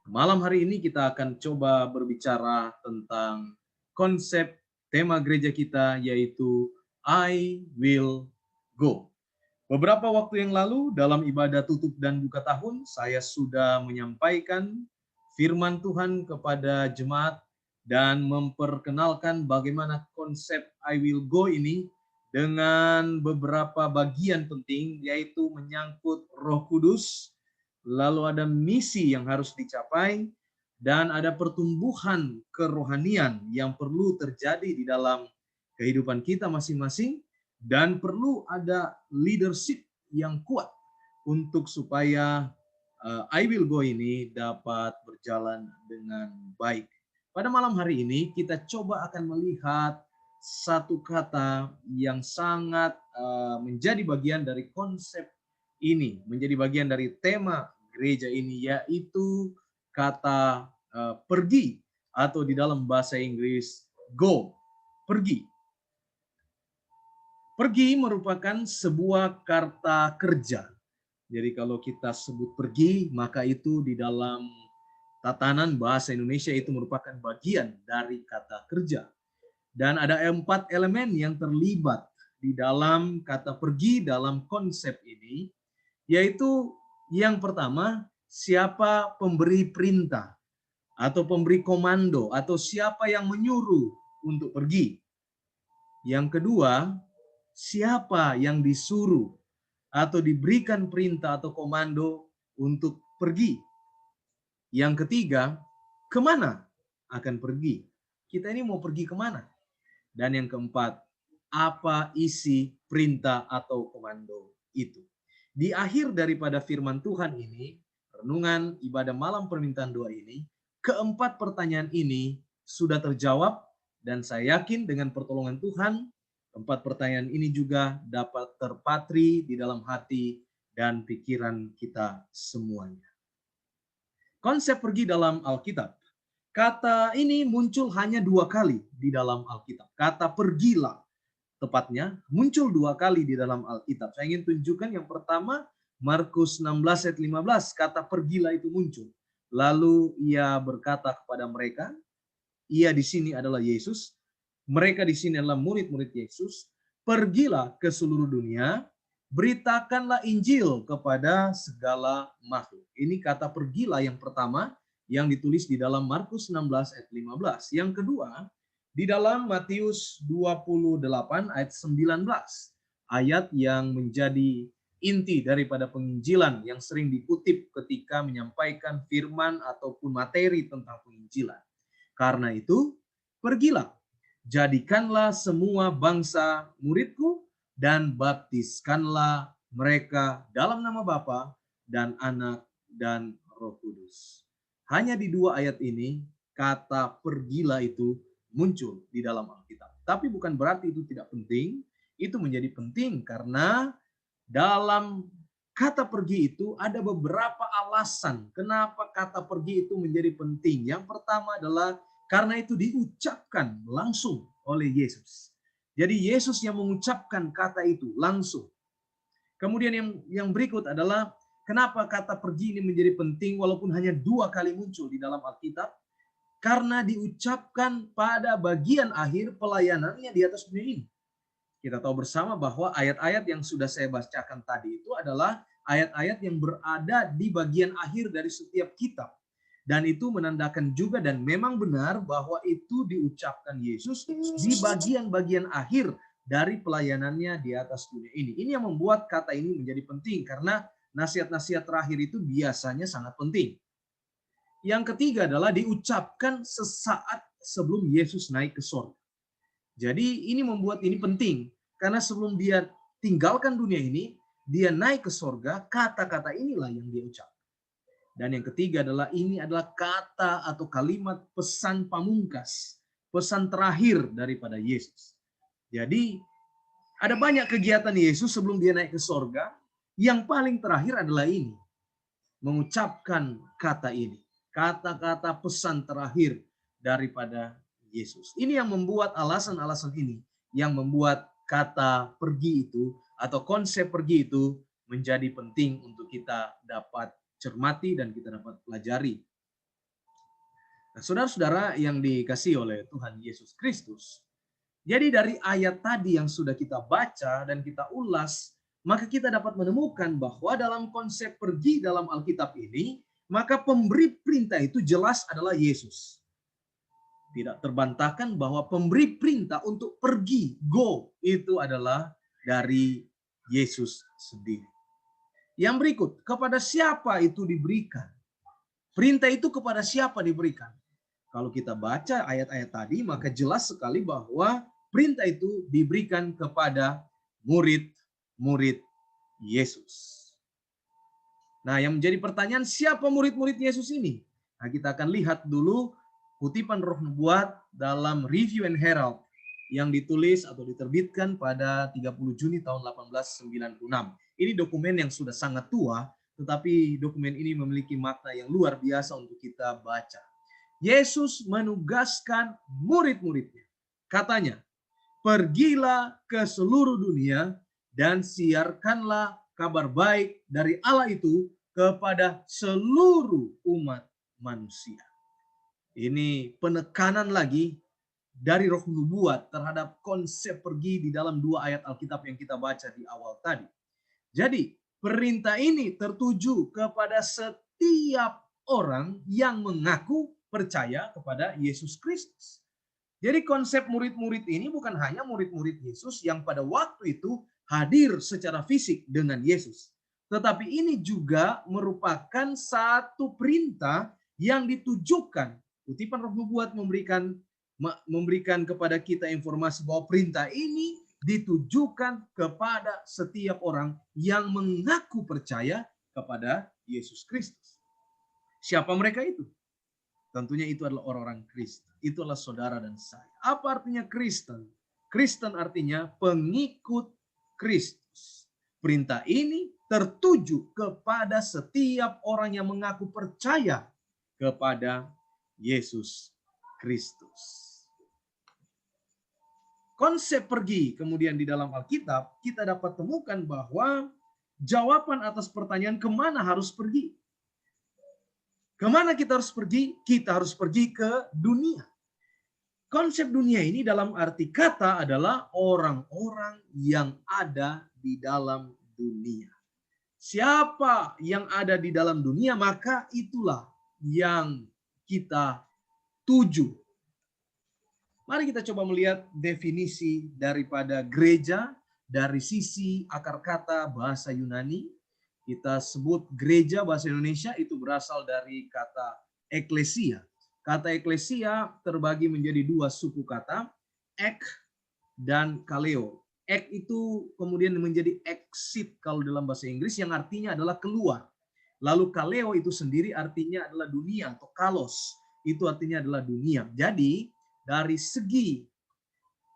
Malam hari ini kita akan coba berbicara tentang konsep tema gereja kita yaitu I will go. Beberapa waktu yang lalu dalam ibadah tutup dan buka tahun saya sudah menyampaikan firman Tuhan kepada jemaat dan memperkenalkan bagaimana konsep I will go ini dengan beberapa bagian penting yaitu menyangkut Roh Kudus, lalu ada misi yang harus dicapai, dan ada pertumbuhan kerohanian yang perlu terjadi di dalam kehidupan kita masing-masing, dan perlu ada leadership yang kuat untuk supaya I Will Go ini dapat berjalan dengan baik. Pada malam hari ini kita coba akan melihat satu kata yang sangat menjadi bagian dari konsep ini, menjadi bagian dari tema gereja ini, yaitu kata pergi, atau di dalam bahasa Inggris go, pergi. Pergi merupakan sebuah kata kerja. Jadi kalau kita sebut pergi, maka itu di dalam tatanan bahasa Indonesia itu merupakan bagian dari kata kerja. Dan ada 4 elemen yang terlibat di dalam kata pergi dalam konsep ini, yaitu yang pertama, siapa pemberi perintah atau pemberi komando atau siapa yang menyuruh untuk pergi. Yang kedua, siapa yang disuruh atau diberikan perintah atau komando untuk pergi. Yang ketiga, kemana akan pergi? Kita ini mau pergi kemana? Dan yang keempat, apa isi perintah atau komando itu? Di akhir daripada firman Tuhan ini, renungan ibadah malam permintaan doa ini, keempat pertanyaan ini sudah terjawab, dan saya yakin dengan pertolongan Tuhan, keempat pertanyaan ini juga dapat terpatri di dalam hati dan pikiran kita semuanya. Konsep pergi dalam Alkitab. Kata ini muncul hanya 2 kali di dalam Alkitab. Kata pergilah, tepatnya, muncul 2 kali di dalam Alkitab. Saya ingin tunjukkan yang pertama, Markus 16 ayat 15, kata pergilah itu muncul. Lalu ia berkata kepada mereka, ia di sini adalah Yesus, mereka di sini adalah murid-murid Yesus, pergilah ke seluruh dunia, beritakanlah Injil kepada segala makhluk. Ini kata pergilah yang pertama yang ditulis di dalam Markus 16 ayat 15. Yang kedua, di dalam Matius 28 ayat 19, ayat yang menjadi inti daripada penginjilan yang sering dikutip ketika menyampaikan firman ataupun materi tentang penginjilan. Karena itu, pergilah, jadikanlah semua bangsa muridku, dan baptiskanlah mereka dalam nama Bapa dan Anak dan Roh Kudus. Hanya di 2 ayat ini, kata pergilah itu muncul di dalam Alkitab. Tapi bukan berarti itu tidak penting, itu menjadi penting karena dalam kata pergi itu ada beberapa alasan kenapa kata pergi itu menjadi penting. Yang pertama adalah karena itu diucapkan langsung oleh Yesus. Jadi Yesus yang mengucapkan kata itu langsung. Kemudian yang berikut adalah kenapa kata pergi ini menjadi penting walaupun hanya 2 kali muncul di dalam Alkitab. Karena diucapkan pada bagian akhir pelayanannya di atas dunia ini. Kita tahu bersama bahwa ayat-ayat yang sudah saya bacakan tadi itu adalah ayat-ayat yang berada di bagian akhir dari setiap kitab. Dan itu menandakan juga dan memang benar bahwa itu diucapkan Yesus di bagian-bagian akhir dari pelayanannya di atas dunia ini. Ini yang membuat kata ini menjadi penting karena nasihat-nasihat terakhir itu biasanya sangat penting. Yang ketiga adalah diucapkan sesaat sebelum Yesus naik ke surga. Jadi ini membuat ini penting karena sebelum dia tinggalkan dunia ini, dia naik ke sorga, kata-kata inilah yang dia ucap. Dan yang ketiga adalah ini adalah kata atau kalimat pesan pamungkas, pesan terakhir daripada Yesus. Jadi ada banyak kegiatan Yesus sebelum dia naik ke sorga, yang paling terakhir adalah ini, mengucapkan kata ini, kata-kata pesan terakhir daripada Yesus. Ini yang membuat alasan-alasan ini, yang membuat kata pergi itu atau konsep pergi itu menjadi penting untuk kita dapat cermati dan kita dapat pelajari. Nah, saudara-saudara yang dikasihi oleh Tuhan Yesus Kristus, jadi dari ayat tadi yang sudah kita baca dan kita ulas, maka kita dapat menemukan bahwa dalam konsep pergi dalam Alkitab ini, maka pemberi perintah itu jelas adalah Yesus. Tidak terbantahkan bahwa pemberi perintah untuk pergi, go, itu adalah dari Yesus sendiri. Yang berikut, kepada siapa itu diberikan? Perintah itu kepada siapa diberikan? Kalau kita baca ayat-ayat tadi, maka jelas sekali bahwa perintah itu diberikan kepada murid-murid Yesus. Nah, yang menjadi pertanyaan, siapa murid-murid Yesus ini? Nah, kita akan lihat dulu kutipan Roh Nubuat dalam Review and Herald yang ditulis atau diterbitkan pada 30 Juni tahun 1896. Ini dokumen yang sudah sangat tua, tetapi dokumen ini memiliki makna yang luar biasa untuk kita baca. Yesus menugaskan murid-muridnya. Katanya, pergilah ke seluruh dunia dan siarkanlah kabar baik dari Allah itu kepada seluruh umat manusia. Ini penekanan lagi dari Roh Nubuat terhadap konsep pergi di dalam 2 ayat Alkitab yang kita baca di awal tadi. Jadi, perintah ini tertuju kepada setiap orang yang mengaku percaya kepada Yesus Kristus. Jadi konsep murid-murid ini bukan hanya murid-murid Yesus yang pada waktu itu hadir secara fisik dengan Yesus. Tetapi ini juga merupakan satu perintah yang ditujukan. Kutipan Roh Nubuat memberikan kepada kita informasi bahwa perintah ini ditujukan kepada setiap orang yang mengaku percaya kepada Yesus Kristus. Siapa mereka itu? Tentunya itu adalah orang-orang Kristen. Itulah saudara dan saya. Apa artinya Kristen? Kristen artinya pengikut Kristus. Perintah ini tertuju kepada setiap orang yang mengaku percaya kepada Yesus Kristus. Konsep pergi kemudian di dalam Alkitab, kita dapat temukan bahwa jawaban atas pertanyaan kemana harus pergi. Kemana kita harus pergi? Kita harus pergi ke dunia. Konsep dunia ini dalam arti kata adalah orang-orang yang ada di dalam dunia. Siapa yang ada di dalam dunia, maka itulah yang kita tuju. Mari kita coba melihat definisi daripada gereja dari sisi akar kata bahasa Yunani. Kita sebut gereja bahasa Indonesia itu berasal dari kata eklesia. Kata eklesia terbagi menjadi 2 suku kata, ek dan kaleo. Ek itu kemudian menjadi exit kalau dalam bahasa Inggris yang artinya adalah keluar. Lalu kaleo itu sendiri artinya adalah dunia atau kalos. Itu artinya adalah dunia. Jadi dari segi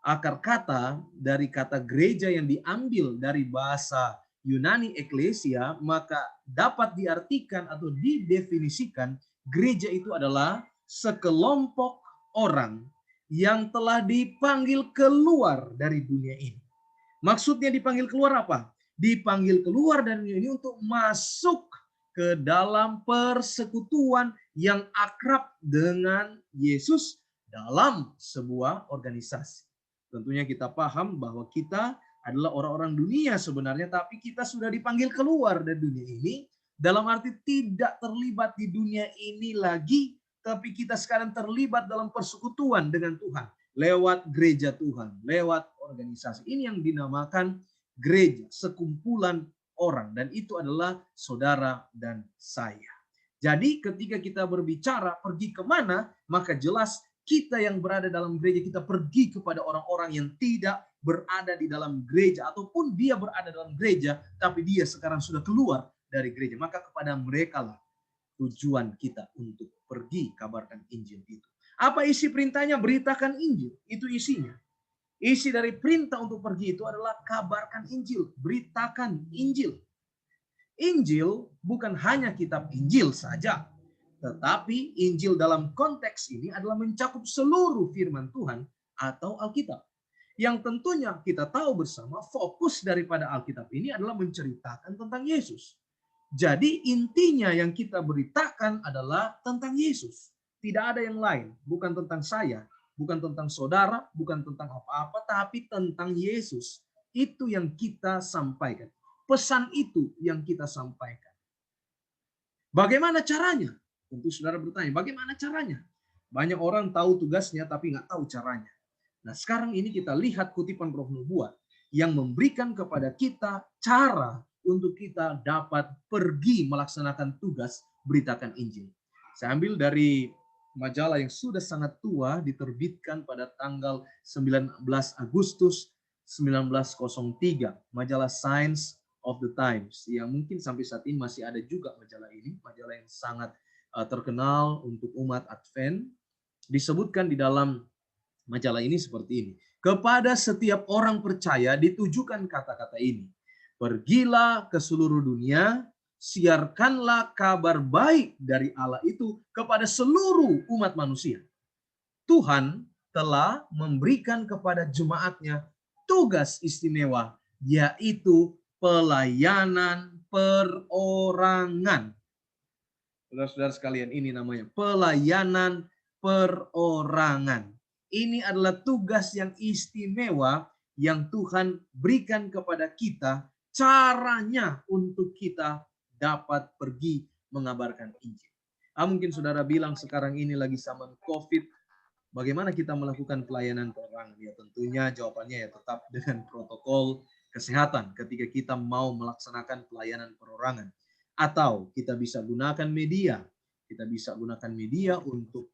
akar kata dari kata gereja yang diambil dari bahasa Yunani eklesia, maka dapat diartikan atau didefinisikan gereja itu adalah sekelompok orang yang telah dipanggil keluar dari dunia ini. Maksudnya dipanggil keluar apa? Dipanggil keluar dari dunia ini untuk masuk ke dalam persekutuan yang akrab dengan Yesus dalam sebuah organisasi. Tentunya kita paham bahwa kita adalah orang-orang dunia sebenarnya, tapi kita sudah dipanggil keluar dari dunia ini, dalam arti tidak terlibat di dunia ini lagi, tapi kita sekarang terlibat dalam persekutuan dengan Tuhan, lewat gereja Tuhan, lewat organisasi. Ini yang dinamakan gereja, sekumpulan orang, dan itu adalah saudara dan saya. Jadi ketika kita berbicara pergi kemana, maka jelas kita yang berada dalam gereja, kita pergi kepada orang-orang yang tidak berada di dalam gereja, ataupun dia berada dalam gereja tapi dia sekarang sudah keluar dari gereja, maka kepada mereka lah tujuan kita untuk pergi kabarkan Injil itu. Apa isi perintahnya? Beritakan Injil, itu isinya. Isi dari perintah untuk pergi itu adalah kabarkan Injil, beritakan Injil. Injil bukan hanya kitab Injil saja, tetapi Injil dalam konteks ini adalah mencakup seluruh firman Tuhan atau Alkitab. Yang tentunya kita tahu bersama fokus daripada Alkitab ini adalah menceritakan tentang Yesus. Jadi intinya yang kita beritakan adalah tentang Yesus. Tidak ada yang lain, bukan tentang saya, bukan tentang saudara, bukan tentang apa-apa, tapi tentang Yesus. Itu yang kita sampaikan. Pesan itu yang kita sampaikan. Bagaimana caranya? Tentu saudara bertanya, bagaimana caranya? Banyak orang tahu tugasnya tapi nggak tahu caranya. Nah, sekarang ini kita lihat kutipan Roh Nubuat yang memberikan kepada kita cara untuk kita dapat pergi melaksanakan tugas beritakan Injil. Saya ambil dari majalah yang sudah sangat tua, diterbitkan pada tanggal 19 Agustus 1903, majalah Science of the Times, yang mungkin sampai saat ini masih ada juga majalah ini, majalah yang sangat terkenal untuk umat Advent. Disebutkan di dalam majalah ini seperti ini. Kepada setiap orang percaya ditujukan kata-kata ini. Pergilah ke seluruh dunia, siarkanlah kabar baik dari Allah itu kepada seluruh umat manusia. Tuhan telah memberikan kepada jemaatnya tugas istimewa, yaitu pelayanan perorangan. Saudara-saudara sekalian, ini namanya pelayanan perorangan. Ini adalah tugas yang istimewa yang Tuhan berikan kepada kita, caranya untuk kita dapat pergi mengabarkan Injil. Mungkin saudara bilang sekarang ini lagi zaman COVID, bagaimana kita melakukan pelayanan perorangan? Ya tentunya jawabannya ya tetap dengan protokol kesehatan ketika kita mau melaksanakan pelayanan perorangan. Atau kita bisa gunakan media. Kita bisa gunakan media untuk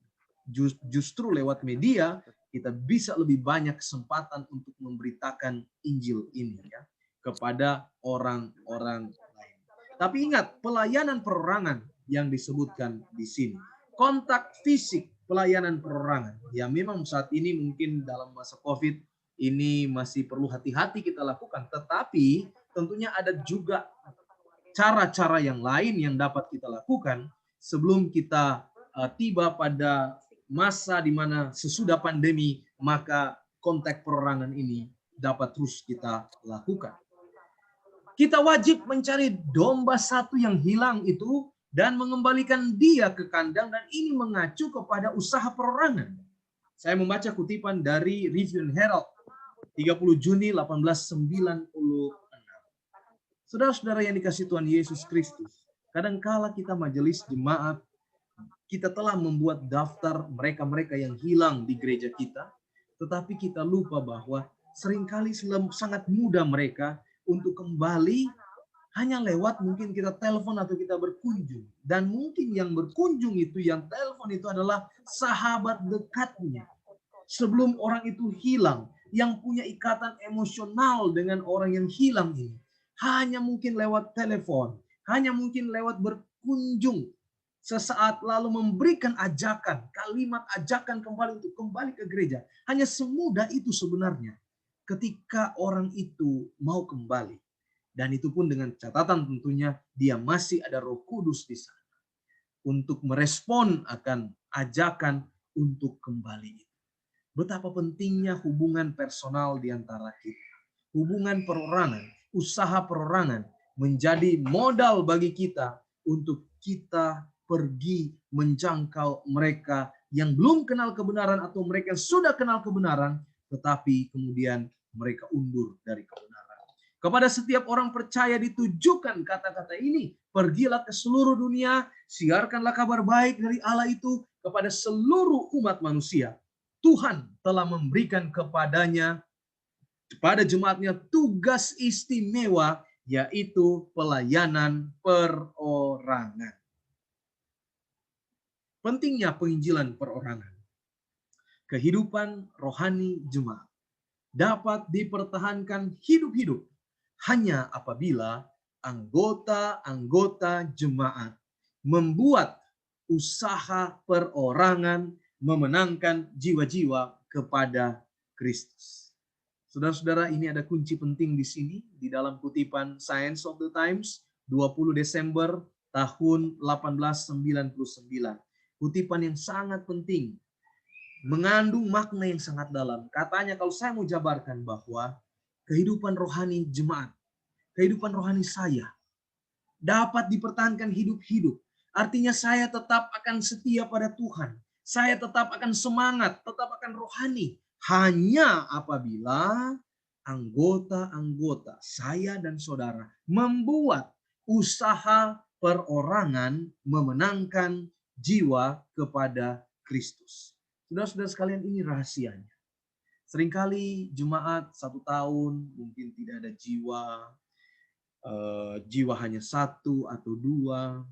justru lewat media kita bisa lebih banyak kesempatan untuk memberitakan Injil ini ya kepada orang-orang lain. Tapi ingat, pelayanan perorangan yang disebutkan di sini, kontak fisik pelayanan perorangan. Ya memang saat ini mungkin dalam masa COVID ini masih perlu hati-hati kita lakukan, tetapi tentunya ada juga cara-cara yang lain yang dapat kita lakukan sebelum kita tiba pada masa di mana sesudah pandemi, maka kontak perorangan ini dapat terus kita lakukan. Kita wajib mencari domba satu yang hilang itu dan mengembalikan dia ke kandang, dan ini mengacu kepada usaha perorangan. Saya membaca kutipan dari Review and Herald 30 Juni 1896. Saudara-saudara yang dikasihi Tuhan Yesus Kristus, kadangkala kita majelis jemaat, kita telah membuat daftar mereka-mereka yang hilang di gereja kita, tetapi kita lupa bahwa seringkali sangat mudah mereka untuk kembali hanya lewat mungkin kita telepon atau kita berkunjung. Dan mungkin yang berkunjung itu, yang telepon itu adalah sahabat dekatnya. Sebelum orang itu hilang, yang punya ikatan emosional dengan orang yang hilang ini, hanya mungkin lewat telepon, hanya mungkin lewat berkunjung sesaat lalu memberikan ajakan, kalimat ajakan kembali untuk kembali ke gereja. Hanya semudah itu sebenarnya ketika orang itu mau kembali. Dan itu pun dengan catatan tentunya dia masih ada Roh Kudus di sana untuk merespon akan ajakan untuk kembali. Betapa pentingnya hubungan personal di antara kita. Hubungan perorangan, usaha perorangan menjadi modal bagi kita untuk kita pergi menjangkau mereka yang belum kenal kebenaran atau mereka yang sudah kenal kebenaran tetapi kemudian mereka undur dari kebenaran. Kepada setiap orang percaya ditujukan kata-kata ini, pergilah ke seluruh dunia, siarkanlah kabar baik dari Allah itu kepada seluruh umat manusia. Tuhan telah memberikan kepada jemaatnya tugas istimewa, yaitu pelayanan perorangan. Pentingnya penginjilan perorangan. Kehidupan rohani jemaat dapat dipertahankan hidup-hidup hanya apabila anggota-anggota jemaat membuat usaha perorangan memenangkan jiwa-jiwa kepada Kristus. Saudara-saudara, ini ada kunci penting di sini di dalam kutipan Science of the Times 20 Desember tahun 1899. Kutipan yang sangat penting, mengandung makna yang sangat dalam. Katanya kalau saya mau jabarkan bahwa kehidupan rohani jemaat, kehidupan rohani saya dapat dipertahankan hidup-hidup. Artinya saya tetap akan setia pada Tuhan. Saya tetap akan semangat, tetap akan rohani. Hanya apabila anggota-anggota saya dan saudara membuat usaha perorangan memenangkan jiwa kepada Kristus. Saudara-saudara sekalian, ini rahasianya. Seringkali jemaat 1 tahun mungkin tidak ada jiwa, jiwa hanya 1 atau 2,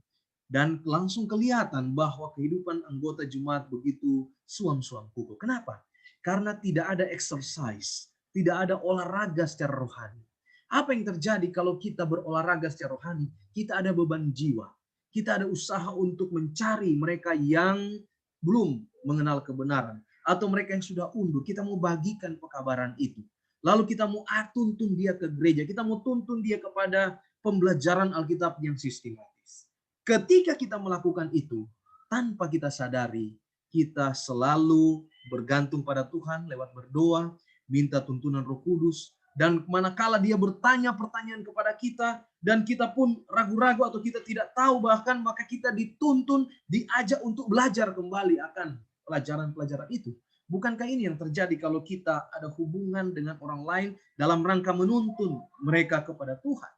dan langsung kelihatan bahwa kehidupan anggota jemaat begitu suam-suam kuku. Kenapa? Karena tidak ada exercise, tidak ada olahraga secara rohani. Apa yang terjadi kalau kita berolahraga secara rohani? Kita ada beban jiwa. Kita ada usaha untuk mencari mereka yang belum mengenal kebenaran, atau mereka yang sudah undur. Kita mau bagikan pekabaran itu. Lalu kita mau tuntun dia ke gereja. Kita mau tuntun dia kepada pembelajaran Alkitab yang sistematis. Ketika kita melakukan itu, tanpa kita sadari, kita selalu bergantung pada Tuhan lewat berdoa, minta tuntunan Roh Kudus, dan manakala dia bertanya pertanyaan kepada kita, dan kita pun ragu-ragu atau kita tidak tahu bahkan, maka kita dituntun, diajak untuk belajar kembali akan pelajaran-pelajaran itu. Bukankah ini yang terjadi kalau kita ada hubungan dengan orang lain dalam rangka menuntun mereka kepada Tuhan?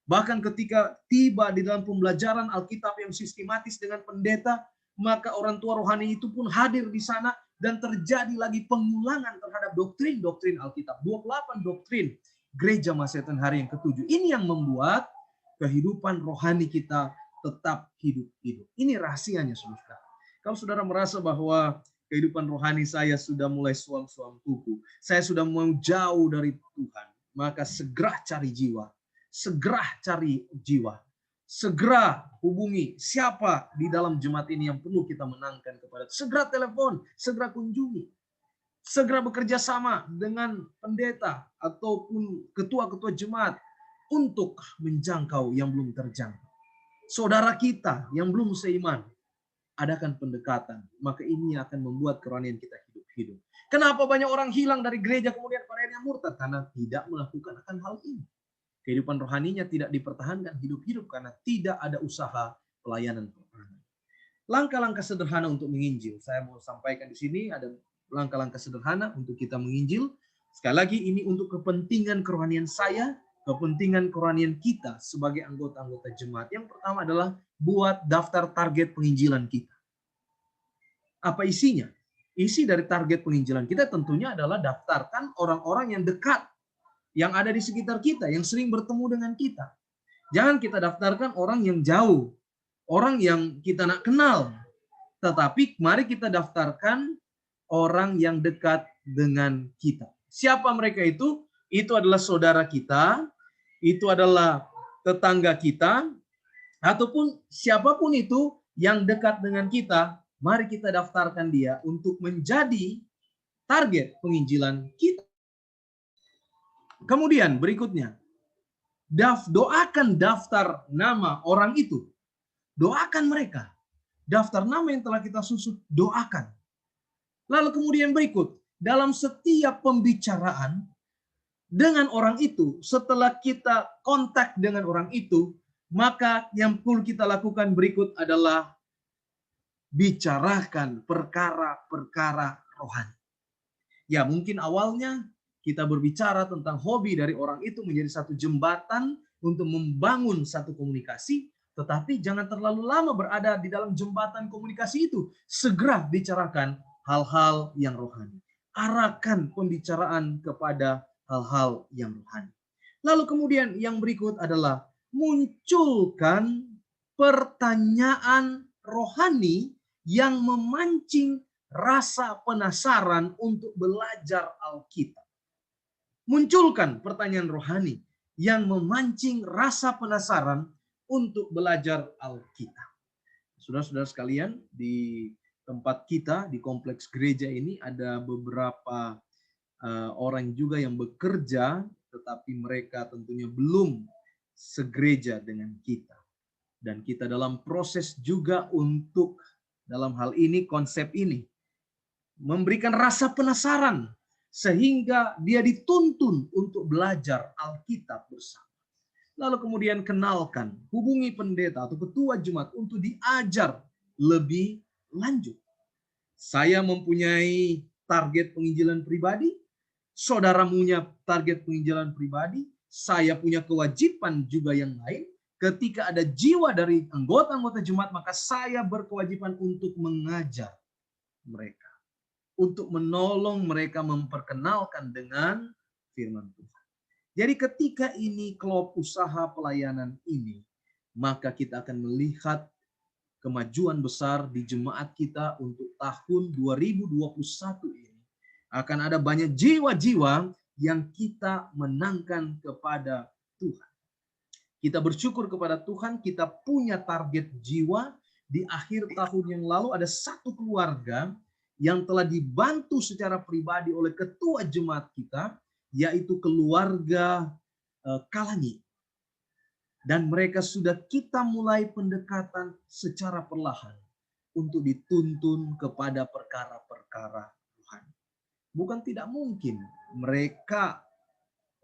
Bahkan ketika tiba di dalam pembelajaran Alkitab yang sistematis dengan pendeta, maka orang tua rohani itu pun hadir di sana dan terjadi lagi pengulangan terhadap doktrin-doktrin Alkitab. 28 doktrin gereja Masetan hari yang ke-7. Ini yang membuat kehidupan rohani kita tetap hidup-hidup. Ini rahasianya, saudara. Kalau saudara merasa bahwa kehidupan rohani saya sudah mulai suam-suam kuku, saya sudah mau jauh dari Tuhan, maka segera cari jiwa. Segera cari jiwa. Segera hubungi siapa di dalam jemaat ini yang perlu kita menangkan kepada. Segera telepon, segera kunjungi. Segera bekerja sama dengan pendeta ataupun ketua-ketua jemaat untuk menjangkau yang belum terjangkau. Saudara kita yang belum seiman, adakan pendekatan. Maka ini akan membuat kerohanian kita hidup-hidup. Kenapa banyak orang hilang dari gereja kemudian pada akhirnya murtad? Karena tidak melakukan akan hal ini. Kehidupan rohaninya tidak dipertahankan hidup-hidup karena tidak ada usaha pelayanan perorangan. Langkah-langkah sederhana untuk menginjil. Saya mau sampaikan di sini ada langkah-langkah sederhana untuk kita menginjil. Sekali lagi ini untuk kepentingan kerohanian saya, kepentingan kerohanian kita sebagai anggota-anggota jemaat. Yang pertama adalah buat daftar target penginjilan kita. Apa isinya? Isi dari target penginjilan kita tentunya adalah daftarkan orang-orang yang dekat, yang ada di sekitar kita, yang sering bertemu dengan kita. Jangan kita daftarkan orang yang jauh, orang yang kita nak kenal. Tetapi mari kita daftarkan orang yang dekat dengan kita. Siapa mereka itu? Itu adalah saudara kita, itu adalah tetangga kita, ataupun siapapun itu yang dekat dengan kita, mari kita daftarkan dia untuk menjadi target penginjilan kita. Kemudian berikutnya, doakan daftar nama orang itu. Doakan mereka. Daftar nama yang telah kita susun, doakan. Lalu kemudian berikut, dalam setiap pembicaraan dengan orang itu, setelah kita kontak dengan orang itu, maka yang perlu kita lakukan berikut adalah bicarakan perkara-perkara rohani. Ya, mungkin awalnya kita berbicara tentang hobi dari orang itu menjadi satu jembatan untuk membangun satu komunikasi, tetapi jangan terlalu lama berada di dalam jembatan komunikasi itu. Segera bicarakan hal-hal yang rohani. Arahkan pembicaraan kepada hal-hal yang rohani. Lalu kemudian yang berikut adalah munculkan pertanyaan rohani yang memancing rasa penasaran untuk belajar Alkitab. Munculkan pertanyaan rohani yang memancing rasa penasaran untuk belajar Alkitab. Saudara-saudara sekalian, di tempat kita, di kompleks gereja ini ada beberapa orang juga yang bekerja, tetapi mereka tentunya belum segereja dengan kita. Dan kita dalam proses juga untuk dalam hal ini, konsep ini, memberikan rasa penasaran sehingga dia dituntun untuk belajar Alkitab bersama. Lalu kemudian kenalkan, hubungi pendeta atau ketua jemaat untuk diajar lebih lanjut. Saya mempunyai target penginjilan pribadi, saudara punya target penginjilan pribadi, saya punya kewajiban juga yang lain. Ketika ada jiwa dari anggota-anggota jemaat, maka saya berkewajiban untuk mengajar mereka, untuk menolong mereka memperkenalkan dengan firman Tuhan. Jadi ketika ini klub usaha pelayanan ini, maka kita akan melihat kemajuan besar di jemaat kita untuk tahun 2021 ini. Akan ada banyak jiwa-jiwa yang kita menangkan kepada Tuhan. Kita bersyukur kepada Tuhan, kita punya target jiwa. Di akhir tahun yang lalu ada satu keluarga yang telah dibantu secara pribadi oleh ketua jemaat kita, yaitu keluarga Kalangi. Dan mereka sudah kita mulai pendekatan secara perlahan untuk dituntun kepada perkara-perkara Tuhan. Bukan tidak mungkin mereka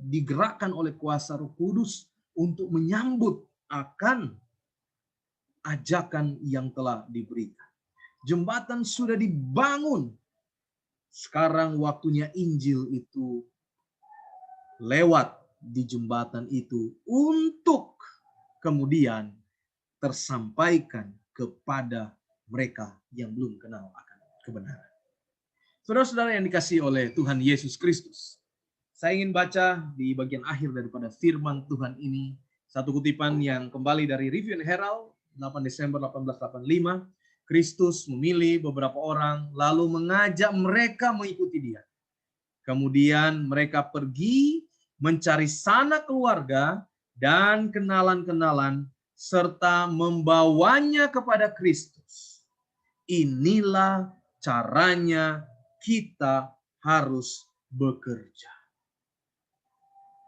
digerakkan oleh kuasa Roh Kudus untuk menyambut akan ajakan yang telah diberikan. Jembatan sudah dibangun. Sekarang waktunya Injil itu lewat di jembatan itu untuk kemudian tersampaikan kepada mereka yang belum kenal akan kebenaran. Saudara-saudara yang dikasihi oleh Tuhan Yesus Kristus, saya ingin baca di bagian akhir daripada firman Tuhan ini, satu kutipan yang kembali dari Review and Herald, 8 Desember 1885, Kristus memilih beberapa orang, lalu mengajak mereka mengikuti dia. Kemudian mereka pergi mencari sanak keluarga dan kenalan-kenalan, serta membawanya kepada Kristus. Inilah caranya kita harus bekerja.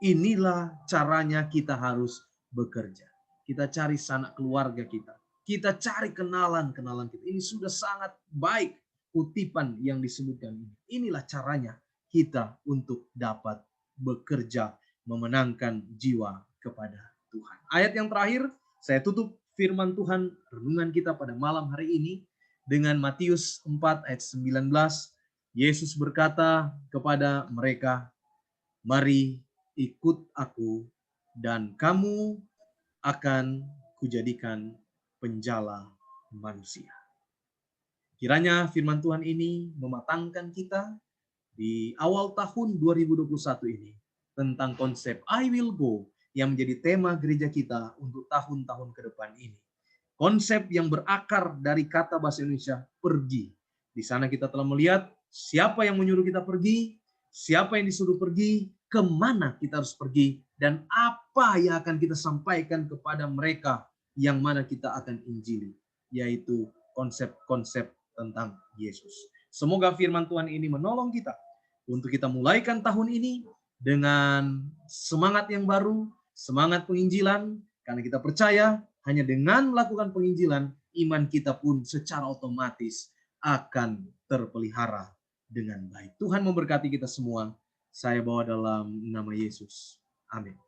Inilah caranya kita harus bekerja. Kita cari sanak keluarga kita. Kita cari kenalan-kenalan kita. Ini sudah sangat baik kutipan yang disebutkan ini. Inilah caranya kita untuk dapat bekerja memenangkan jiwa kepada Tuhan. Ayat yang terakhir, saya tutup firman Tuhan renungan kita pada malam hari ini dengan Matius 4 ayat 19. Yesus berkata kepada mereka, "Mari ikut aku dan kamu akan kujadikan penjala manusia." Kiranya firman Tuhan ini mematangkan kita di awal tahun 2021 ini tentang konsep I will go yang menjadi tema gereja kita untuk tahun-tahun ke depan ini. Konsep yang berakar dari kata bahasa Indonesia pergi. Di sana kita telah melihat siapa yang menyuruh kita pergi, siapa yang disuruh pergi, kemana kita harus pergi, dan apa yang akan kita sampaikan kepada mereka yang mana kita akan injili, yaitu konsep-konsep tentang Yesus. Semoga firman Tuhan ini menolong kita untuk kita mulaikan tahun ini dengan semangat yang baru, semangat penginjilan, karena kita percaya hanya dengan melakukan penginjilan, iman kita pun secara otomatis akan terpelihara dengan baik. Tuhan memberkati kita semua. Saya bawa dalam nama Yesus. Amin.